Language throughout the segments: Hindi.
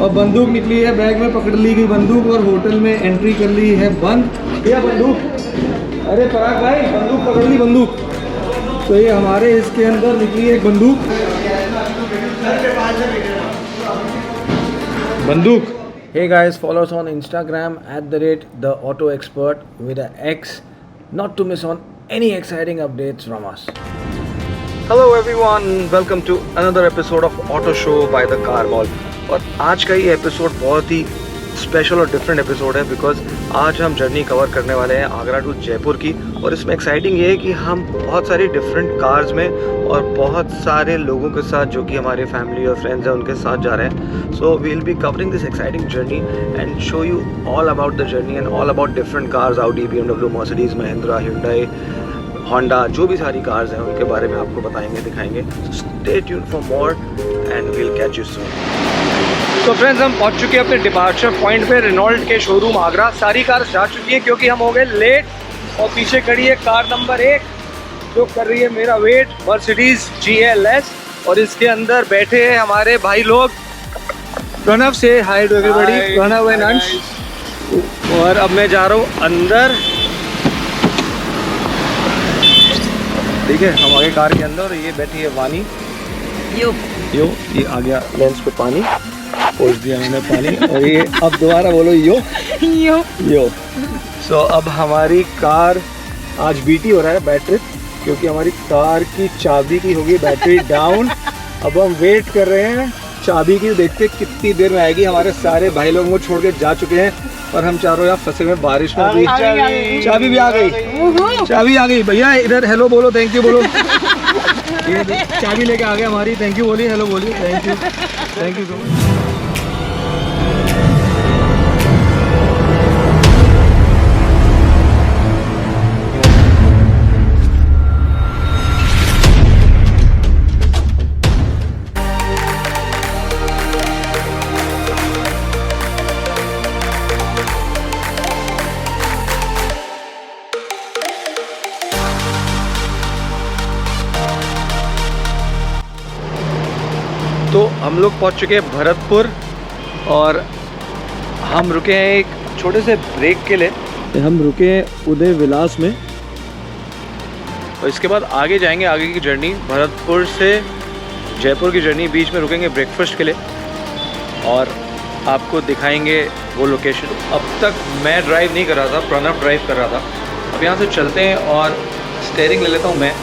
अब बंदूक निकली है, बैग में पकड़ ली गई बंदूक और होटल में एंट्री कर ली है बंद। भैया बंदूक, अरे पराग भाई बंदूक पकड़ ली बंदूक। तो ये हमारे इसके अंदर निकली है बंदूक। बंदूक। Hey guys, follow us on Instagram @theAutoExpert with an X, not to miss on any exciting updates from us. Hello everyone, welcome to another episode of Auto Show by the Car Mall. और आज का ये एपिसोड बहुत ही स्पेशल और डिफरेंट एपिसोड है बिकॉज आज हम जर्नी कवर करने वाले हैं आगरा टू जयपुर की। और इसमें एक्साइटिंग ये है कि हम बहुत सारी डिफरेंट कार्स में और बहुत सारे लोगों के साथ जो कि हमारे फैमिली और फ्रेंड्स हैं उनके साथ जा रहे हैं। So we will be covering this exciting journey and show you all about the journey and all about different cars, Audi, BMW, Mercedes, Mahindra, hyundai, Honda, जो भी सारी कार्स हैं उनके बारे में आपको बताएंगे, दिखाएंगे। Stay tuned for more and we will catch you soon. तो फ्रेंड्स, हम पहुंच चुके हैं अपने डिपार्चर पॉइंट पे, रेनॉल्ट के शोरूम आगरा। सारी कार जा चुकी है क्योंकि हम हो गए लेट। और पीछे खड़ी है कार नंबर 1 जो कर रही है मेरा वेट, मर्सिडीज GLS। और इसके अंदर बैठे हैं हमारे भाई लोग। प्रणव से हाय टू एवरीबॉडी, प्रणव एंड अंश। और अब मैं जा रहा हूँ अंदर। ठीक है, हम आगे कार के अंदर और ये बैठी है वानी। यो ये आ गया लेंस पे पानी, पोछ दिया मैंने पानी। और ये अब दोबारा बोलो यो यो। सो अब हमारी कार आज बीटी हो रहा है बैटरी, क्योंकि हमारी कार की चाबी की होगी बैटरी डाउन। अब हम वेट कर रहे हैं चाबी की, देखते कितनी देर में आएगी। हमारे सारे भाई लोग वो छोड़ के जा चुके हैं और हम चारों यहाँ फंसे में बारिश में भी। चाबी भी आ गई, चाबी आ गई। भैया इधर हेलो बोलो, थैंक यू बोलो। ये चाबी लेके आ गए हमारी, थैंक यू बोलिए, हेलो बोलिए, थैंक यू सो मच। तो हम लोग पहुंच चुके हैं भरतपुर और हम रुके हैं एक छोटे से ब्रेक के लिए। हम रुके हैं उदय विलास में और इसके बाद आगे जाएंगे, आगे की जर्नी भरतपुर से जयपुर की जर्नी। बीच में रुकेंगे ब्रेकफास्ट के लिए और आपको दिखाएंगे वो लोकेशन। अब तक मैं ड्राइव नहीं कर रहा था, प्रणव ड्राइव कर रहा था। अब यहाँ से चलते हैं और स्टीयरिंग ले लेता हूँ मैं,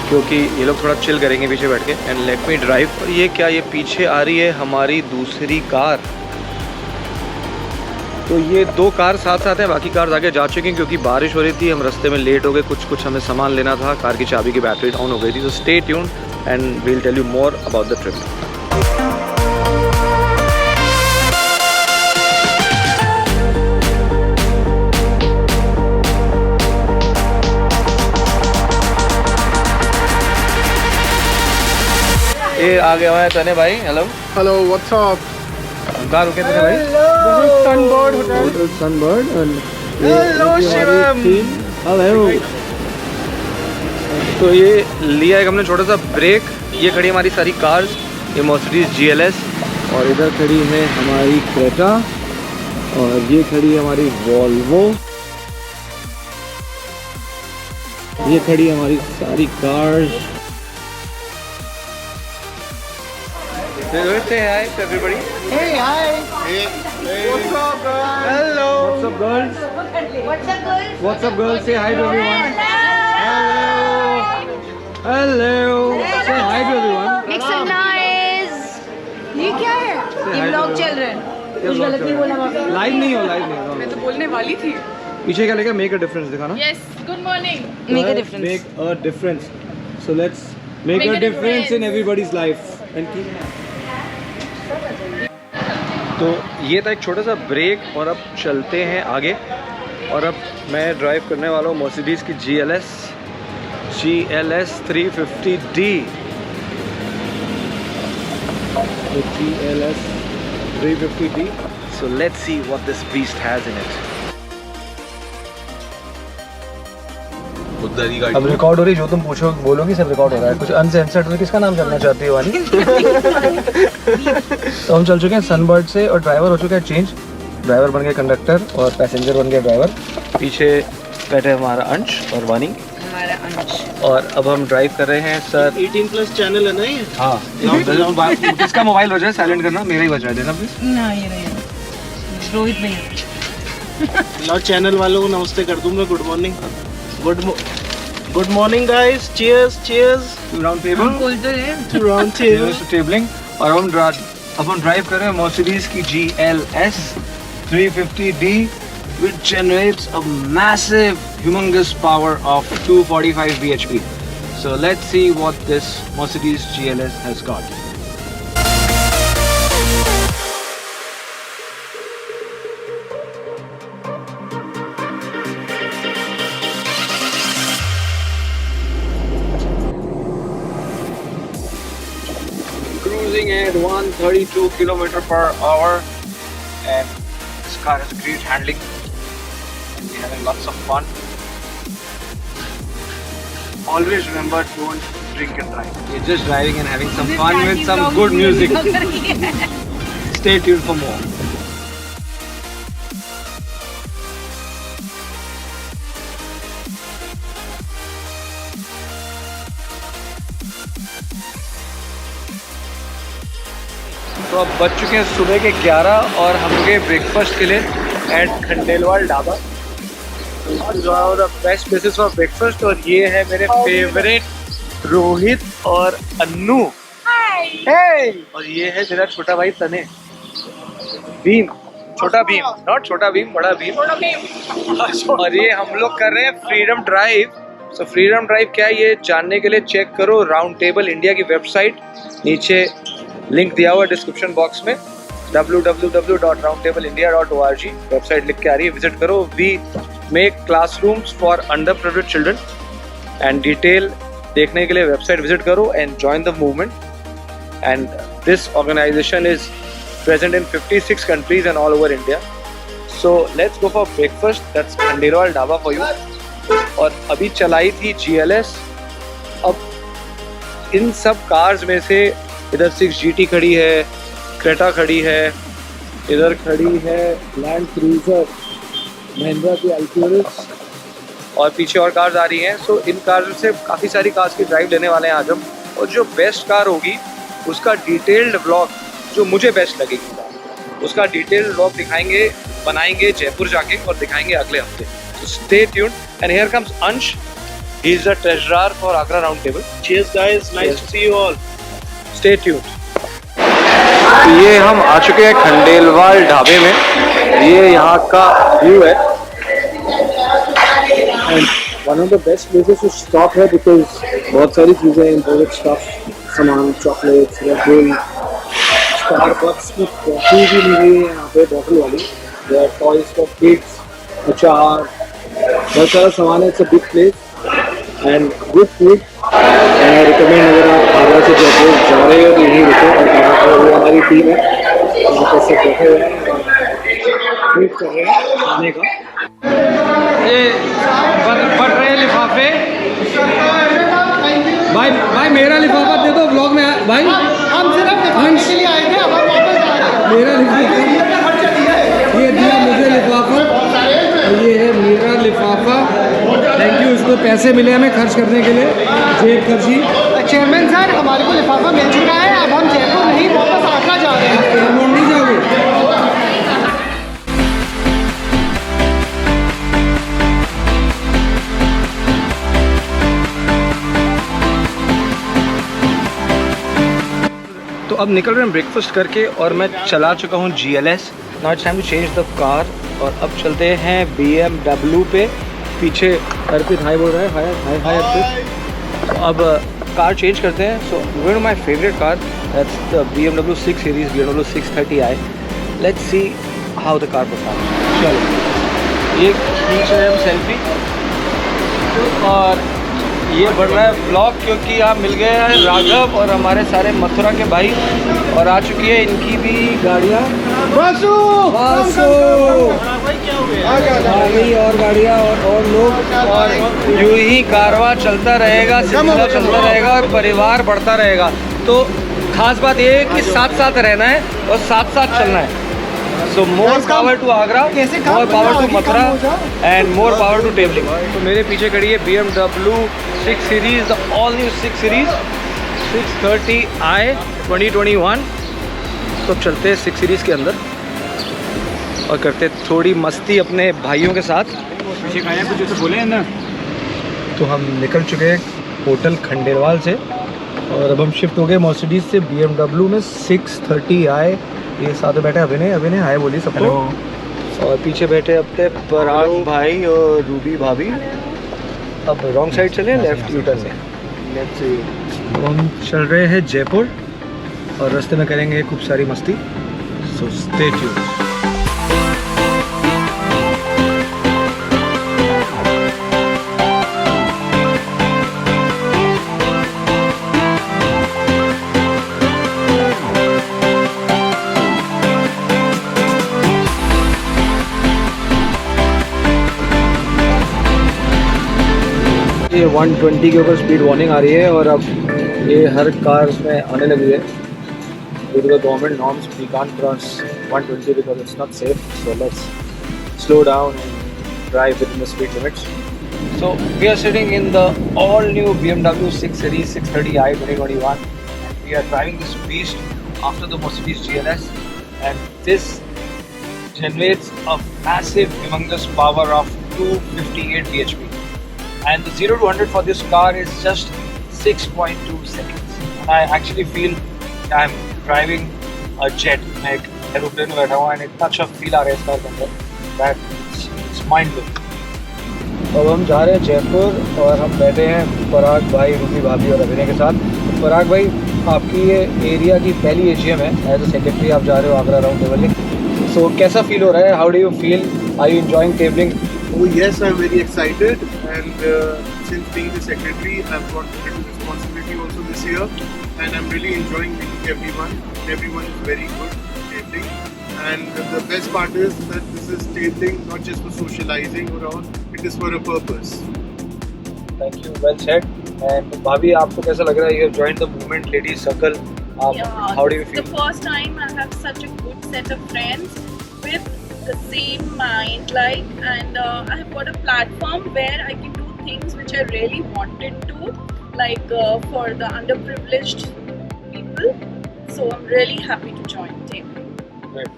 क्योंकि ये लोग थोड़ा चिल करेंगे पीछे बैठ के। And let me drive. और ये क्या, ये पीछे आ रही है हमारी दूसरी कार। तो ये 2 कार साथ साथ हैं, बाकी कार आगे जा चुकी हैं क्योंकि बारिश हो रही थी। हम रास्ते में लेट हो गए, कुछ हमें सामान लेना था। कार की चाबी की बैटरी डाउन हो गई थी। तो stay tuned and we will tell you more about the trip. ये आ गया है तने भाई। Hello hello, what's up? कहाँ रुके थे भाई? Sunbird hotel. Sunbird. Hello Shivam. Hello. तो ये लिया है हमने छोटा सा ब्रेक। ये खड़ी हमारी सारी कार्स, ये मर्सिडीज GLS और इधर खड़ी है हमारी क्रेटा और ये खड़ी है हमारी वॉल्वो। ये खड़ी है हमारी सारी cars. Say hi to everybody. Hey, hi. Hey. What's up, girls? Hello. What's up, girls? What's up, girls? What's up, girls? Say hi to everyone. Hello. Say hi to everyone. Make some noise. ये क्या है? ये vlog चल रहा है। कुछ गलत नहीं बोला बाबा। लाइव नहीं हो, लाइव नहीं हो। मैं तो बोलने वाली थी। पीछे क्या लिखा? मेक अ डिफरेंस दिखाना। Yes, good morning. Make a difference. Make a difference. So let's make a difference in everybody's life. And keep. तो ये था एक छोटा सा ब्रेक और अब चलते हैं आगे। और अब मैं ड्राइव करने वाला हूँ मर्सिडीज़ की GLS 350D। GLS 350D। So let's see what this beast has in it. उधर ही गाड़ी। अब रिकॉर्ड हो रही, जो तुम पूछो बोलोगी सब रिकॉर्ड हो रहा है। कुछ अनसेंसर्ड में किसका नाम जानना चाहती हो वानी? तो हम चल चुके हैं सनबर्ड से और ड्राइवर हो चुका है चेंज। ड्राइवर बन गए कंडक्टर और पैसेंजर बन गए ड्राइवर। पीछे बैठे हमारा अंश और वानी, हमारा अंश। और अब हम ड्राइव कर रहे हैं सर। 18+ चैनल है ना ये? हाँ किसका मोबाइल बज रहा है? साइलेंट करना, मेरा ही बज रहा है, देना प्लीज। ना ये रहे रोहित भैया। लो चैनल वालों को नमस्ते कर दूं मैं। Good morning. Good morning guys. Cheers cheers round table बोल तो रहे टू राउंड टेबल। टेबलिंग। और हम ड्राइव कर रहे हैं मर्सिडीज की GLS 350D which generates a massive humongous power of 245 bhp. So let's see what this Mercedes GLS has got. Cruising at 132 km/h, and this car has great handling. We're having lots of fun. Always remember, don't drink and drive. We're just driving and having some fun with some good music. Stay tuned for more. तो अब बज चुके हैं सुबह के 11 और हम गए ब्रेकफास्ट के लिए at Khandelwal dhaba. The best places for breakfast. और ये है मेरे फेवरेट रोहित और अन्नू। Hey! और ये है मेरा छोटा भाई तने, भीम। छोटा भीम, नॉट छोटा भीम, बड़ा भीम। और ये हम लोग कर रहे हैं freedom drive. So freedom drive क्या है, ये जानने के लिए चेक करो राउंड टेबल इंडिया की वेबसाइट। नीचे लिंक दिया हुआ डिस्क्रिप्शन बॉक्स में, www.roundtableiindia.org वेबसाइट लिख के आ रही है, विजिट करो। We make classrooms for underprivileged children and detail देखने के लिए वेबसाइट विजिट करो and join the movement. And this organisation is present in 56 countries and all over India. So let's go for breakfast, that's Khandelwal dhaba for you. और अभी चलाई थी GLS। अब इन सब कार्स में से इधर 6GT खड़ी है, क्रेटा खड़ी है, इधर खड़ी है लैंड क्रूजर महिंद्रा की अल्टूरिस, और पीछे और कार्स आ रही हैं। सो इन कार्स से काफ़ी सारी कार्स की ड्राइव लेने वाले हैं आज हम। और जो बेस्ट कार होगी उसका डिटेल्ड व्लॉग, जो मुझे बेस्ट लगेगी उसका डिटेल्ड व्लॉग दिखाएंगे, बनाएंगे जयपुर जाके और दिखाएंगे अगले हफ्ते। So stay tuned. And here comes Ansh. He is the treasurer for Agra Roundtable. Cheers guys, nice to see you all. Stay tuned. तो ये हम आ चुके हैं खंडेलवाल ढाबे में। ये यहाँ का व्यू है। And one of the best places to stop है because बहुत सारी चीज़ें imported stuff, सामान, chocolates, Red Bull, Starbucks की कॉफ़ी भी मिली है यहाँ पे बॉटल वाली। There are toys for kids, अचार, बहुत सारा सामान है। It's a big place and good food. I recommend, अगर आप आगरा से जयपुर जा रहे हो तो यहीं रुको और खाना खाओ। वो हमारी टीम है, यहाँ पर सब बैठे हुए हैं और वेट कर रहे हैं खाने का। ये बट रहे लिफाफे। भाई मेरा लिफाफा दे दो ब्लॉग में। भाई हम सिर्फ दिखाने के लिए आए थे, अब हम वापस जा रहे हैं। मेरा लिफाफा ये दिया मुझे लिफाफा, ये है मेरा लिफाफा। Thank you. इसको पैसे मिले हमें खर्च करने के लिए, जेब खर्ची। चेयरमैन सर, हमारे को लिफाफा मिल चुका है। अब हम जयपुर नहीं वापस आगरा जा रहे हैं। एयरपोर्ट नहीं जाओगे? तो अब निकल रहे हैं ब्रेकफास्ट करके और मैं चला चुका हूँ GLS। Now it's time to change the car और अब चलते हैं BMW पे। पीछे अर्पित हाई बोल रहा है, हाय हाय अर्पित। तो अब कार चेंज करते हैं। So one of my favourite car, that's the BMW 6 series, BMW 630i। Let's see how the car performs. चलो ये खींच रहे हैं हम सेल्फी और ये बढ़ रहा है ब्लॉग क्योंकि आप मिल गए हैं राघव और हमारे सारे मथुरा के भाई और आ चुकी है इनकी भी गाड़ियाँ वासु गाड़ी और गाड़ियाँ और लोग और यूं ही कारवां चलता रहेगा, सिलसिला चलता रहेगा और परिवार बढ़ता रहेगा। तो खास बात ये है कि साथ साथ रहना है और साथ साथ चलना है। So more power to Agra, more power to Mathura and more power to tabling. तो मेरे पीछे खड़ी है BMW 6 Series, the all new 6 Series 630i 2021। तो चलते हैं 6 Series के अंदर और करते थोड़ी मस्ती अपने भाइयों के साथ। पीछे खाया कुछ तो बोले हैं ना। तो हम निकल चुके हैं होटल खंडेलवाल से और अब हम शिफ्ट हो गए मर्सिडीज से BMW में 630i। ये साथ में बैठे अभिनय हाय बोली सबको। और पीछे बैठे अपने पराग भाई और रूबी भाभी। अब रॉन्ग साइड चले, लेफ्ट यू टर्न में। लेफ्ट से हम चल रहे हैं जयपुर और रास्ते में करेंगे खूब सारी मस्ती। So stay tuned. ये 120 के ऊपर स्पीड वार्निंग आ रही है और अब ये हर कार उसमें आने लगी है। Due to the government norms we can't cross 120 because it's not safe. So let's slow down and drive within the speed limits. So we are sitting in the all new BMW 6 Series 630i 2021 and we are driving this beast after the Mercedes GLS and this generates a massive humongous power of 258 bhp. And the 0 to 100 for this car is just 6.2 seconds. And I actually feel I'm driving a jet. मैं एक एरोप्लेन में बैठा हुआ and इतना अच्छा फील आ रहा है इस कार के अंदर that it's mind blowing. अब हम जा रहे हैं जयपुर और हम बैठे हैं पराग भाई, रूबी भाभी और अभिनय के साथ। पराग भाई, आपकी ये एरिया की पहली AGM है, एज अ सेक्रेटरी आप जा रहे हो आगरा राउंड टेबलिंग। सो कैसा फील हो रहा है? How do you feel? Are you enjoying tabling? Oh yes, I'm very excited, and since being the secretary, I've got a little responsibility also this year, and I'm really enjoying meeting everyone. Everyone is very good at tabling, and the best part is that this is tabling not just for socializing or all; it is for a purpose. Thank you, well said. And भाभी, आपको कैसा लग रहा है? You have joined the movement Ladies Circle. How do you feel? The first time I have such a good set of friends with the same mind, and I have got a platform where I can do things which I really wanted to, like for the underprivileged people. So I'm really happy to join tabling. Right.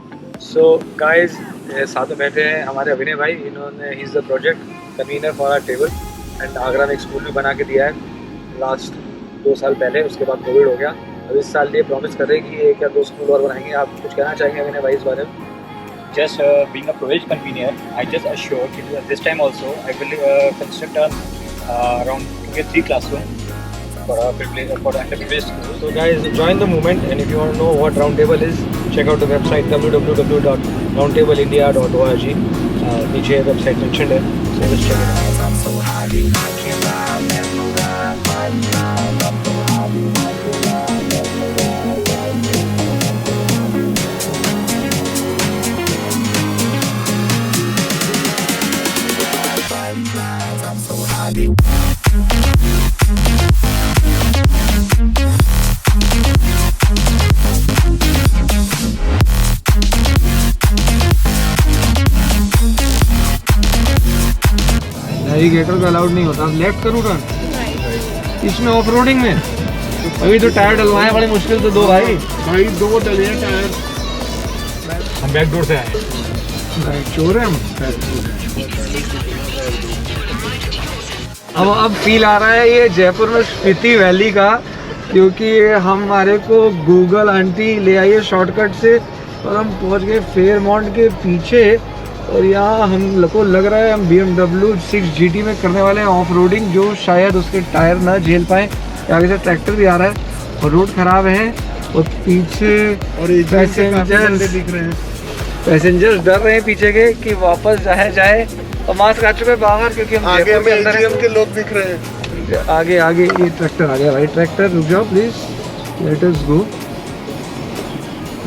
So guys, साथ में बैठे हैं हमारे अभिनय भाई। इन्होंने he is the project convener for our table and Agra में एक स्कूल भी बना के दिया है लास्ट 2 साल पहले। उसके बाद कोविड हो गया। अब इस साल ये प्रॉमिस कर रहे हैं कि 1 या 2 स्कूल और बनाएंगे। आप कुछ कहना चाहेंगे अभिनय भाई इस बारे में? Just being a project convener, I just assure that this time also I will construct around 3 classrooms for underprivileged schools. So guys, join the movement, and if you want to know what Roundtable is, check out the website www.roundtableindia.org. नीचे website mentioned है, so just check it out. Navigator का अलाउड नहीं होता। लेफ्ट करूँ टर्न इसमें ऑफ रोडिंग में? अभी तो टायर डलवाए बड़ी मुश्किल से 2 भाई 2 डले हैं टायर। हम बैक डोर से आए। चोर है हम। अब फील आ रहा है ये जयपुर में स्पीति वैली का, क्योंकि हमारे को गूगल आंटी ले आई है शॉर्टकट से और हम पहुंच गए फेयरमाउंट के पीछे। और यहाँ हम को लग रहा है हम BMW 6 GT में करने वाले हैं ऑफ रोडिंग, जो शायद उसके टायर ना झेल पाए। आगे से ट्रैक्टर भी आ रहा है और रोड ख़राब है और पीछे और पैसेंजर्स डर रहे हैं पीछे के कि वापस जाए और मास्क आ चुका है बाहर, क्योंकि हम आगे जयपुर के अंदर AGM के लोग दिख रहे हैं। आगे आगे ये ट्रैक्टर आ गया भाई, ट्रैक्टर रुक जाओ प्लीज, लेट अस गो।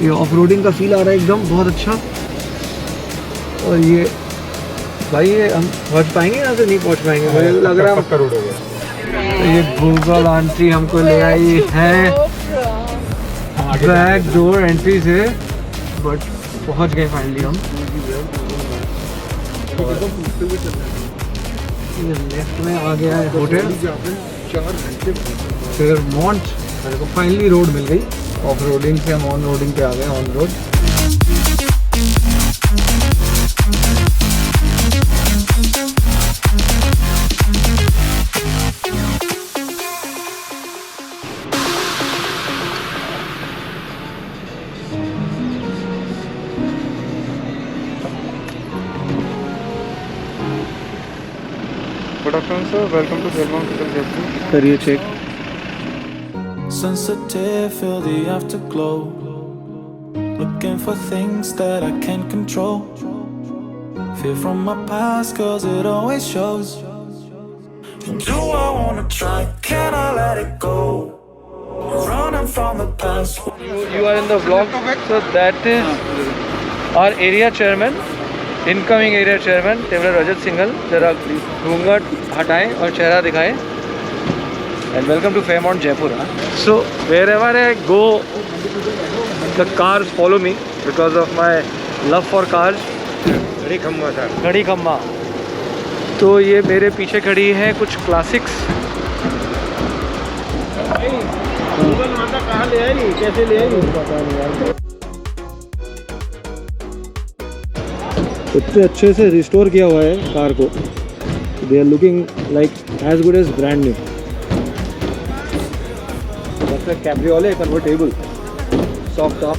ये ऑफ रोडिंग का फील आ रहा है एकदम बहुत अच्छा। और ये भाई ये हम पहुंच पाएंगे यहाँ से? नहीं पहुंच पाएंगे मुझे लग रहा है। करोड़ हो गया। तो ये गूगल आंटी हमको ले आई है बैक डोर एंट्री से, बट पहुंच गए फाइनली हम। ये लेफ्ट में आ गया है होटल, 4 घंटे फिर मॉन्ट। मेरे को फाइनली रोड मिल गई, ऑफ रोडिंग से हम ऑन रोडिंग पे आ गए, on road. Good afternoon, sir. Welcome to Fairmont Hotel Jaipur. करिए check. Sensitive, feel the afterglow. Looking for things that I can't control. Fear from my past, cause it always shows. Do I wanna try? Can I let it go? Running from the past. You are in the vlog, so that is our area chairman, incoming area chairman Traveller Rajat Singhal। जरा घूंघट हटाएं और चेहरा दिखाएं। And welcome to Fairmont Jaipur। So wherever I go, the cars follow me because of my love for cars। घड़ी खम्मा था। घड़ी खम्मा। तो ये मेरे पीछे खड़ी है कुछ क्लासिक्स। गूगल माता कहाँ ले आई, कैसे ले आई, पता नहीं यार। इतने अच्छे से रिस्टोर किया हुआ है कार को, they are looking like as good as brand new. Cabriolet convertible, soft top,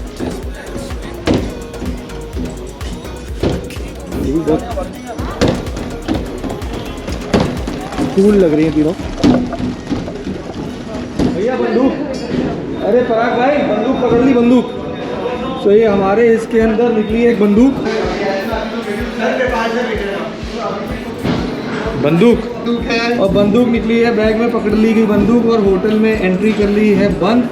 बहुत कूल लग रही है तीनों। भैया बंदूक, अरे पराग भाई बंदूक पकड़ ली, बंदूक। तो ये हमारे इसके अंदर निकली एक बंदूक, और बंदूक निकली है बैग में, पकड़ ली गई बंदूक, और होटल में एंट्री कर ली है बंद।